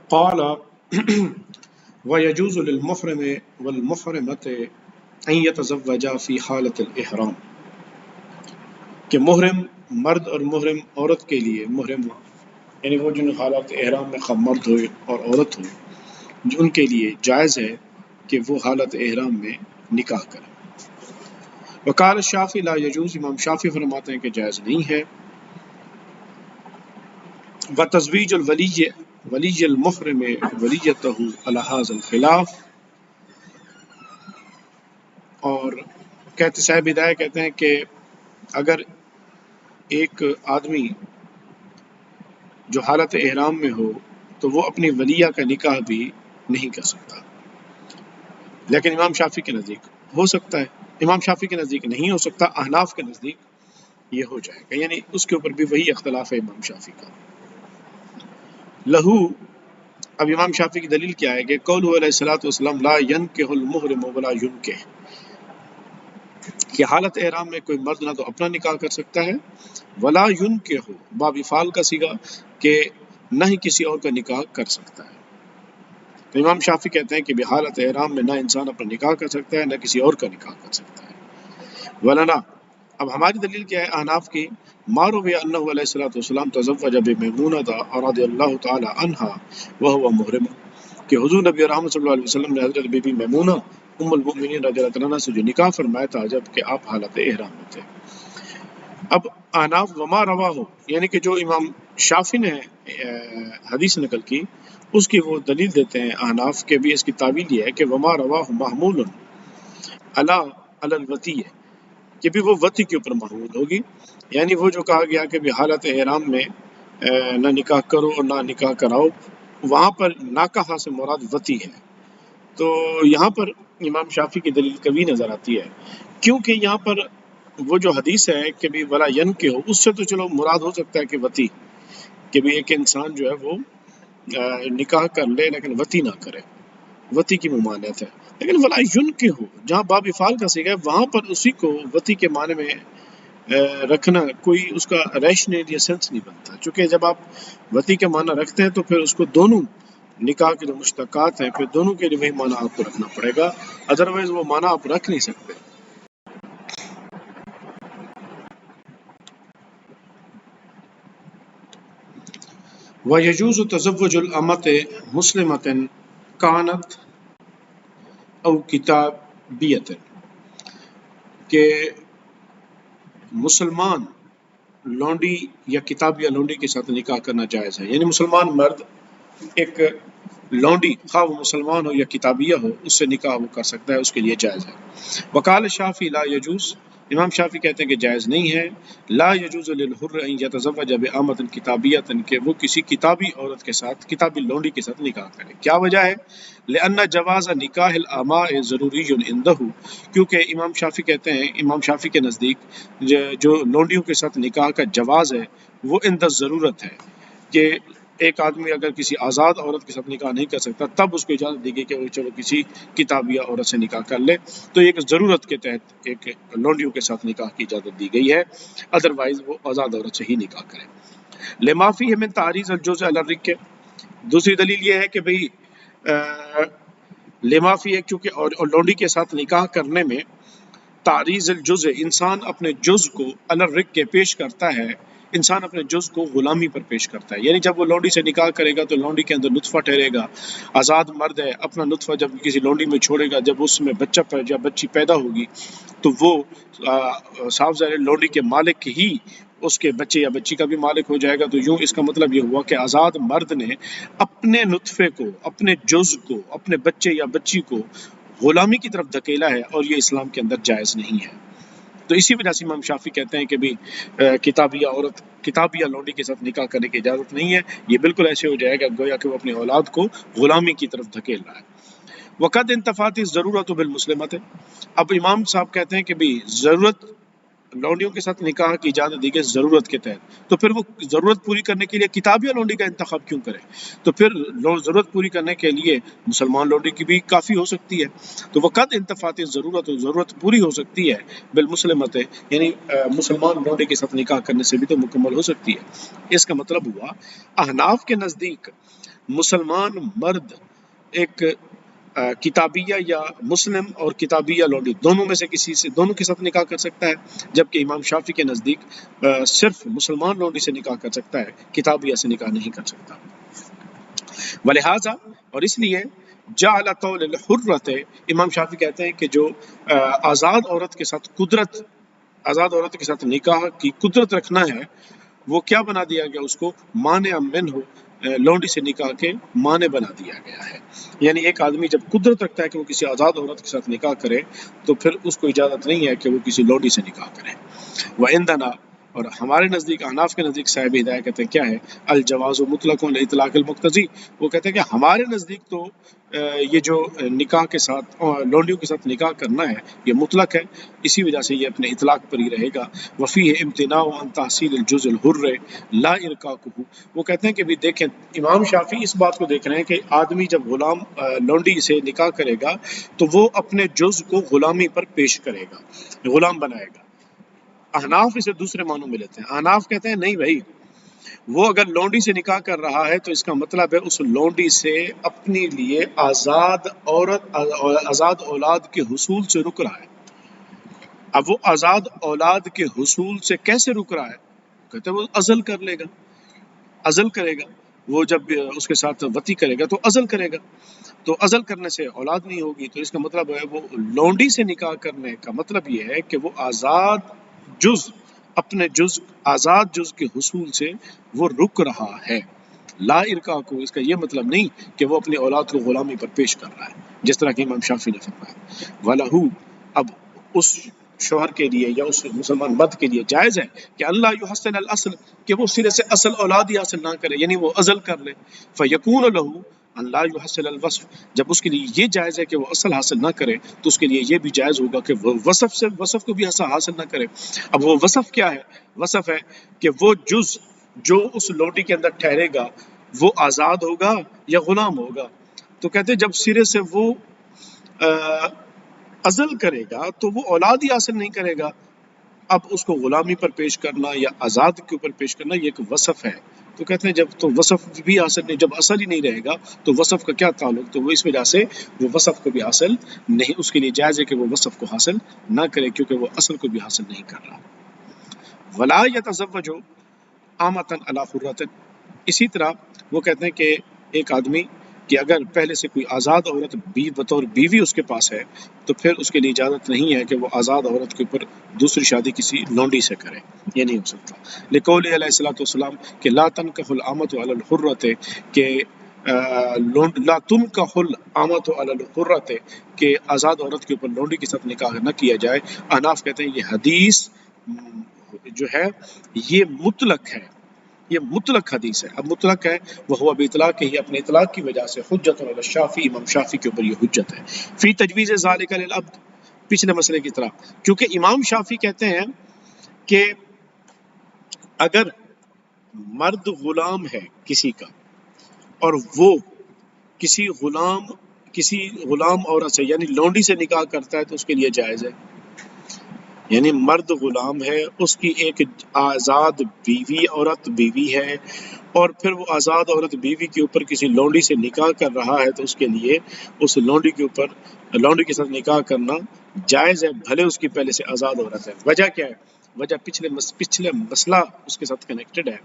قال ويجوز للمحرم والمحرمة أن يتزوجا في حالة الإحرام، کہ محرم مرد اور محرم عورت کے لیے، محرم یعنی وہ جن حالات احرام میں خواہ مرد ہو اور عورت ہو، جو ان کے لیے جائز ہے کہ وہ حالت احرام میں نکاح کریں۔ وقال الشافعی لا يجوز، امام شافعی فرماتے ہیں کہ جائز نہیں ہے۔ وتزویج ولی المحرم ولیتہ علی ھذا الخلاف، اور کہتے صاحب ہدایہ کہتے ہیں کہ اگر ایک آدمی جو حالت احرام میں ہو تو وہ اپنی ولیہ کا نکاح بھی نہیں کر سکتا، لیکن امام شافعی کے نزدیک ہو سکتا ہے، امام شافعی کے نزدیک نہیں ہو سکتا، احناف کے نزدیک یہ ہو جائے گا، یعنی اس کے اوپر بھی وہی اختلاف ہے امام شافعی کا۔ لہو، اب امام شافعی کی دلیل کیا ہے کہ قولہ علیہ الصلوۃ والسلام لا ینکح المحرم ولا ینکح، کہ حالت احرام میں کوئی مرد نہ تو اپنا نکاح کر سکتا ہے، ولا ینکح باب فعل کا صیغہ، کہ نہ ہی کسی اور کا نکاح کر سکتا ہے۔ تو امام شافعی کہتے ہیں کہ حالت احرام میں نہ انسان اپنا نکاح کر سکتا ہے نہ کسی اور کا نکاح کر سکتا ہے۔ ولنا، اب ہماری دلیل کیا ہے احناف کی؟ ما روی انہ علیہ الصلوۃ والسلام تزوج بمیمونۃ رضی اللہ تعالی عنہا وہو محرم، کہ حضور نبی رحمت صلی اللہ علیہ وسلم نے حضرت بی بی میمونہ ام المؤمنین رضی اللہ عنہا سے جو نکاح فرمایا تھا جب کہ آپ حالت احرام میں تھے۔ اب احناف وما روا ہو، یعنی کہ جو امام شافعی نے حدیث نقل کی اس کی وہ دلیل دیتے ہیں احناف کے بھی، اس کی تعویل یہ ہے کہ وما روا محمول علی الوتی، کہ بھی وہ وتی کے اوپر محمول ہوگی، یعنی وہ جو کہا گیا کہ بھی حالت احرام میں نہ نکاح کرو اور نہ نکاح کراؤ، وہاں پر ناکحہ سے مراد وتی ہے، تو یہاں پر امام شافعی کی دلیل کبھی نظر آتی ہے، کیونکہ یہاں پر وہ جو حدیث ہے کہ بھی ولا ینکح ہو، اس سے تو چلو مراد ہو سکتا ہے کہ وتی، کہ بھی ایک انسان جو ہے وہ نکاح کر لے لیکن وتی نہ کرے، وتی کی ممانعت ہے، لیکن ولا ینکح ہو جہاں باب افعال کا صیغہ ہے وہاں پر اسی کو وتی کے معنی میں رکھنا کوئی اس کا ریشنل یا سینس نہیں بنتا، چونکہ جب آپ وتی کے معنی رکھتے ہیں تو پھر اس کو دونوں نکاح کے جو مشتقات ہیں پھر دونوں کے لیے وہی معنی آپ کو رکھنا پڑے گا، ادروائز وہ معنی آپ رکھ نہیں سکتے۔ وَيَجُوزُ تَزَوُّجُ الْأَمَةِ مُسْلِمَةٍ كَانَتْ أَوْ كِتَابِيَّةٍ، کہ مسلمان لونڈی یا کتابیہ لونڈی کے ساتھ نکاح کرنا جائز ہے، یعنی مسلمان مرد ایک لونڈی خواہ وہ مسلمان ہو یا کتابیہ ہو اس سے نکاح وہ کر سکتا ہے، اس کے لیے جائز ہے۔ وقال شافعی لا یجوز، امام شافعی کہتے ہیں کہ جائز نہیں ہے، لا یجوز للحر ان یتزوج بامۃ کتابیۃ، کہ وہ کسی کتابی عورت کے ساتھ، کتابی لونڈی کے ساتھ نکاح کرے۔ کیا وجہ ہے؟ لأن جواز نکاح الاماء ضروری عندہ، کیونکہ امام شافعی کہتے ہیں، امام شافعی کے نزدیک جو لونڈیوں کے ساتھ نکاح کا جواز ہے وہ عند ضرورت ہے، کہ ایک آدمی اگر کسی آزاد عورت کے ساتھ نکاح نہیں کر سکتا تب اس کو اجازت دی گئی کہ وہ چلو کسی کتابیہ عورت سے نکاح کر لے، تو ایک ضرورت کے تحت ایک لونڈیوں کے ساتھ نکاح کی اجازت دی گئی ہے، ادروائز وہ آزاد عورت سے ہی نکاح کرے۔ لما فیہ من تعریض الجزء علی الرق، دوسری دلیل یہ ہے کہ بھئی لما فیہ، چونکہ اور لونڈی کے ساتھ نکاح کرنے میں تعریض الجزء، انسان اپنے جز کو علی الرق کے پیش کرتا ہے، انسان اپنے جز کو غلامی پر پیش کرتا ہے، یعنی جب وہ لونڈی سے نکاح کرے گا تو لونڈی کے اندر نطفہ ٹھہرے گا، آزاد مرد ہے، اپنا نطفہ جب کسی لونڈی میں چھوڑے گا، جب اس میں بچہ یا بچی پیدا ہوگی تو وہ صاف ظاہر لونڈی کے مالک ہی اس کے بچے یا بچی کا بھی مالک ہو جائے گا، تو یوں اس کا مطلب یہ ہوا کہ آزاد مرد نے اپنے نطفے کو، اپنے جز کو، اپنے بچے یا بچی کو غلامی کی طرف دھکیلا ہے، اور یہ اسلام کے اندر جائز نہیں ہے۔ تو اسی وجہ سے امام شافعی کہتے ہیں کہ بھی کتابیہ عورت، کتابیہ لونڈی کے ساتھ نکاح کرنے کی اجازت نہیں ہے، یہ بالکل ایسے ہو جائے گا گویا کہ وہ اپنی اولاد کو غلامی کی طرف دھکیل رہا ہے۔ وقد انتفات ضرورت بالمسلمت، اب امام صاحب کہتے ہیں کہ بھی ضرورت لونڈیوں کے ساتھ نکاح کی اجازت دی گئی ضرورت کے تحت، تو پھر وہ ضرورت پوری کرنے کے لیے کتابیہ لونڈی کا انتخاب کیوں کرے؟ تو پھر ضرورت پوری کرنے کے لیے مسلمان لونڈی کی بھی کافی ہو سکتی ہے۔ تو وہ قد انتفاط ضرورت پوری ہو سکتی ہے بالمسلمت، یعنی مسلمان لونڈی کے ساتھ نکاح کرنے سے بھی تو مکمل ہو سکتی ہے۔ اس کا مطلب ہوا احناف کے نزدیک مسلمان مرد ایک کتابیہ یا مسلم اور کتابیہ لونڈی دونوں میں سے دونوں کے ساتھ نکاح کر سکتا ہے، جبکہ امام شافعی کے نزدیک صرف مسلمان لونڈی سے نکاح کر سکتا ہے، کتابیہ سے نکاح نہیں کر سکتا۔ ولہذا، اور اس لیے جعل قول الحرۃ، امام شافعی کہتے ہیں کہ جو آزاد عورت کے ساتھ نکاح کی قدرت رکھنا ہے، وہ کیا بنا دیا گیا؟ اس کو مانع منہ، لونڈی سے نکاح کے مانع بنا دیا گیا ہے۔ یعنی ایک آدمی جب قدرت رکھتا ہے کہ وہ کسی آزاد عورت کے ساتھ نکاح کرے، تو پھر اس کو اجازت نہیں ہے کہ وہ کسی لونڈی سے نکاح کرے۔ وعندنا، اور ہمارے نزدیک، احناف کے نزدیک، صاحب ہدایہ کہتے ہیں کیا ہے؟ الجواز مطلق لاطلاق المقتضی، وہ کہتے ہیں کہ ہمارے نزدیک تو یہ جو نکاح کے ساتھ لونڈیوں کے ساتھ نکاح کرنا ہے یہ مطلق ہے، اسی وجہ سے یہ اپنے اطلاق پر ہی رہے گا۔ وفیہ امتناع عن تحصیل الجزء الحر لا ارقاقہ، وہ کہتے ہیں کہ بھی دیکھیں، امام شافعی اس بات کو دیکھ رہے ہیں کہ آدمی جب لونڈی سے نکاح کرے گا تو وہ اپنے جز کو غلامی پر پیش کرے گا، غلام بنائے گا۔ احناف اسے دوسرے معنوں میں لیتے ہیں۔ احناف کہتے ہیں نہیں بھائی، وہ اگر لونڈی سے نکاح کر رہا ہے تو اس کا مطلب ہے اس لونڈی سے اپنے لیے آزاد اولاد کے حصول سے رک رہا ہے۔ اب وہ آزاد اولاد کے حصول سے کیسے رک رہا ہے؟ کہتے ہیں وہ عزل کر لے گا، عزل کرے گا، وہ جب اس کے ساتھ وطی کرے گا تو عزل کرے گا، تو عزل کرنے سے اولاد نہیں ہوگی، تو اس کا مطلب ہے وہ لونڈی سے نکاح کرنے کا مطلب یہ ہے کہ وہ آزاد جز کے حصول سے وہ رک رہا ہے۔ لا ارقا کو، اس کا یہ مطلب نہیں کہ وہ اپنی اولاد کو غلامی پر پیش کر رہا ہے، جس طرح کہ امام شافعی نے فرمایا۔ وَلَهُ، اب اس شوہر کے لیے یا اس مسلمان مرد کے لیے جائز ہے کہ اللہ یحسن الاصل، کہ وہ سرے سے اصل اولاد ہی حاصل نہ کرے، یعنی وہ عزل کر لے۔ فیکون له ان لا یحسن الوصف، جب اس کے لیے یہ جائز ہے کہ وہ اصل حاصل نہ کرے تو اس کے لیے یہ بھی جائز ہوگا کہ وہ وصف کو بھی حاصل نہ کرے۔ اب وہ وصف کیا ہے؟ وصف ہے کہ وہ جز جو اس لونڈی کے اندر ٹھہرے گا وہ آزاد ہوگا یا غلام ہوگا۔ تو کہتے ہیں جب سرے سے وہ عزل کرے گا تو وہ اولاد ہی حاصل نہیں کرے گا، اب اس کو غلامی پر پیش کرنا یا آزاد کے اوپر پیش کرنا یہ ایک وصف ہے۔ تو کہتے ہیں جب تو وصف بھی حاصل نہیں، جب اصل ہی نہیں رہے گا تو وصف کا کیا تعلق؟ تو وہ اس وجہ سے وہ وصف کو بھی حاصل نہیں، اس کے لیے جائز ہے کہ وہ وصف کو حاصل نہ کرے کیونکہ وہ اصل کو بھی حاصل نہیں کر رہا۔ ولا یتزوج عامۃ علی حرۃ، اسی طرح وہ کہتے ہیں کہ ایک آدمی کہ اگر پہلے سے کوئی آزاد عورت بطور بیوی اس کے پاس ہے تو پھر اس کے لیے اجازت نہیں ہے کہ وہ آزاد عورت کے اوپر دوسری شادی کسی لونڈی سے کرے، یہ نہیں ہو سکتا۔ لقول علیہ الصلوۃ والسلام کہ لا تنکح الامۃ علی الحرۃ، کہ لا تنکح الامۃ علی الحرۃ، کہ آزاد عورت کے اوپر لونڈی کے ساتھ نکاح نہ کیا جائے۔ احناف کہتے ہیں یہ حدیث جو ہے یہ مطلق ہے، یہ مطلق حدیث ہے۔ اب مطلق ہے وہ باطلاق ہی، اپنے اطلاق کی وجہ سے حجت علی الشافعی، امام شافعی کے اوپر یہ حجت ہے۔ فی تجویز ذالک للعبد، پچھلے مسئلے کی طرح، کیونکہ امام شافعی کہتے ہیں کہ اگر مرد غلام ہے کسی کا اور وہ کسی غلام عورت سے یعنی لونڈی سے نکاح کرتا ہے تو اس کے لیے جائز ہے۔ یعنی مرد غلام ہے، اس کی ایک آزاد بیوی ہے، اور پھر وہ آزاد عورت بیوی کے اوپر کسی لونڈی سے نکاح کر رہا ہے تو اس کے لیے اس لونڈی کے ساتھ نکاح کرنا جائز ہے، بھلے اس کی پہلے سے آزاد عورت ہے۔ وجہ کیا ہے؟ وجہ پچھلے مسئلہ اس کے ساتھ کنیکٹڈ ہے،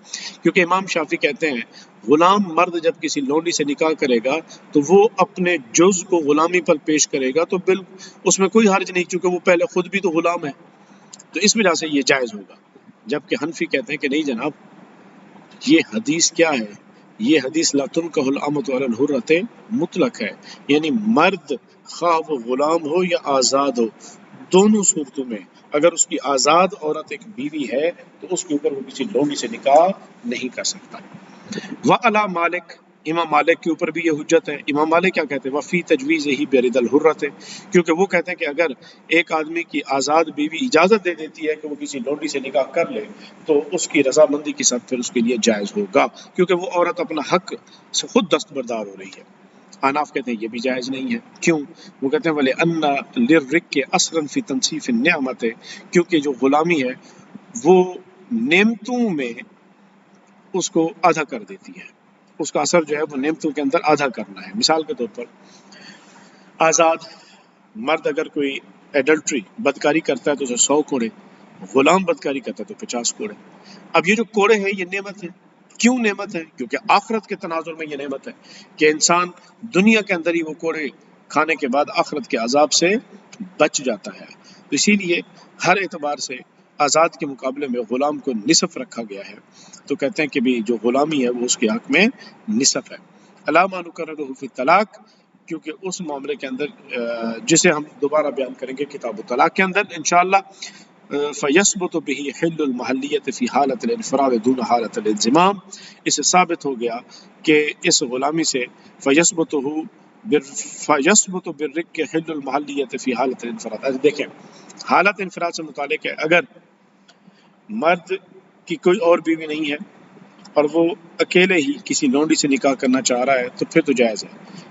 کیونکہ امام شافعی کہتے ہیں غلام مرد جب کسی لونڈی سے نکاح کرے گا تو وہ اپنے جز کو غلامی پر پیش کرے گا، تو اس میں کوئی حرج نہیں، کیونکہ وہ پہلے خود بھی تو غلام ہے، تو اس وجہ سے یہ جائز ہوگا۔ جبکہ حنفی کہتے ہیں کہ نہیں جناب، یہ حدیث کیا ہے؟ یہ حدیث لا تنکح الامۃ علی الحرۃ مطلق ہے، یعنی مرد خواہ وہ غلام ہو یا آزاد ہو، دونوں صورتوں میں اگر اس کی آزاد عورت ایک بیوی ہے تو اس کے اوپر وہ کسی لونڈی سے نکاح نہیں کر سکتا۔ وعلی مالک، امام مالک کے اوپر بھی یہ حجت ہے. امام مالک کیا کہتے ہیں؟ وفی تجویز ہی برد الحرت ہے، کیونکہ وہ کہتے ہیں کہ اگر ایک آدمی کی آزاد بیوی اجازت دے دیتی ہے کہ وہ کسی لونڈی سے نکاح کر لے تو اس کی رضامندی کے ساتھ پھر اس کے لیے جائز ہوگا، کیونکہ وہ عورت اپنا حق سے خود دستبردار ہو رہی ہے. حناف کہتے ہیں یہ بھی جائز نہیں ہے. کیوں؟ وہ کہتے ہیں وَلِأَنَّ لِلرِّقِّ أَصْلًا فِي تَنْصِيفِ النِّعْمَةِ، کیونکہ جو غلامی ہے وہ نعمتوں میں اس کو آدھا کر دیتی ہے، اس کا اثر جو ہے وہ نعمتوں کے اندر آدھا کرنا ہے. مثال کے طور پر آزاد مرد اگر کوئی ایڈلٹری بدکاری کرتا ہے تو اسے 100 کوڑے، غلام بدکاری کرتا ہے تو 50 کوڑے. اب یہ جو کوڑے ہیں یہ نعمت ہے. کیوں نعمت ہے؟ کیونکہ آخرت کے تناظر میں یہ نعمت ہے کہ انسان دنیا کے اندر ہی وہ کوڑے کھانے کے بعد آخرت کے عذاب سے بچ جاتا ہے. تو اسی لیے ہر اعتبار سے آزاد کے مقابلے میں غلام کو نصف رکھا گیا ہے. تو کہتے ہیں کہ بھی جو غلامی ہے وہ اس کے حق میں نصف ہے. علامہ نکررہ فی الطلاق، کیونکہ اس معاملے کے اندر جسے ہم دوبارہ بیان کریں گے کتاب الطلاق کے اندر انشاءاللہ، فیثبت به حل المحلیت فی حالت الانفراد دون حالت الانضمام، اس سے ثابت ہو گیا کہ اس غلامی سے فیثبت بالرق حل المحلیت فی حالت الانفراد. دیکھیں حالت انفراد سے متعلق ہے، اگر مرد کی کوئی اور بیوی نہیں ہے اور وہ اکیلے ہی کسی لونڈی سے نکاح کرنا چاہ رہا ہے تو پھر تو جائز ہے،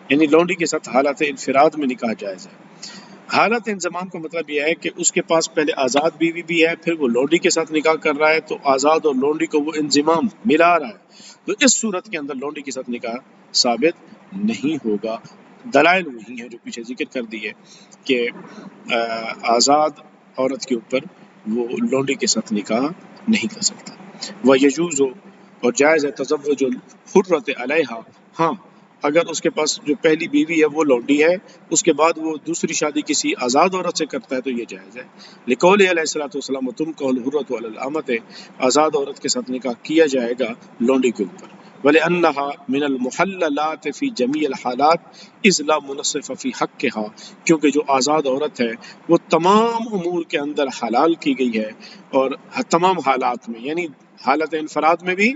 یعنی لونڈی کے ساتھ حالت انفراد میں نکاح جائز ہے. حالت انضمام کا مطلب یہ ہے کہ اس کے پاس پہلے آزاد بیوی بھی ہے، پھر وہ لونڈی کے ساتھ نکاح کر رہا ہے تو آزاد اور لونڈی کو وہ انضمام ملا رہا ہے، تو اس صورت کے اندر لونڈی کے ساتھ نکاح ثابت نہیں ہوگا. دلائل وہی ہیں جو پیچھے ذکر کر دیے کہ آزاد عورت کے اوپر وہ لونڈی کے ساتھ نکاح نہیں کر سکتا. وَيَجُوزُ، اور جائز ہے تزوج الحرۃ علیہا، ہاں اگر اس کے پاس جو پہلی بیوی ہے وہ لونڈی ہے، اس کے بعد وہ دوسری شادی کسی آزاد عورت سے کرتا ہے تو یہ جائز ہے. لقول علیہ الصلوۃ والسلام وتنکح الحرۃ علی الامۃ، آزاد عورت کے ساتھ نکاح کیا جائے گا لونڈی کے اوپر. وَلِأَنَّهَا مِنَ الْمُحَلَّلَاتِ فِي جَمِيعِ الْحَالَاتِ إِذْ لَا مُنَصِّفَ فِي حَقِّهَا، کیونکہ جو آزاد عورت ہے وہ تمام امور کے اندر حلال کی گئی ہے، اور تمام حالات میں، یعنی حالت انفراد میں بھی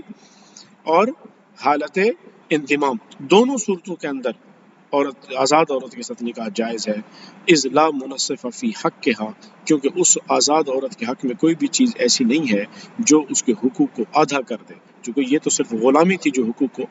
اور حالت انضمام، دونوں صورتوں کے اندر عورت آزاد عورت کے ساتھ نکاح جائز ہے. اذ لا منصف فی حقها، کیونکہ اس آزاد عورت کے حق میں کوئی بھی چیز ایسی نہیں ہے جو اس کے حقوق کو آدھا کر دے، کیونکہ یہ تو صرف غلامی تھی جو حقوق کو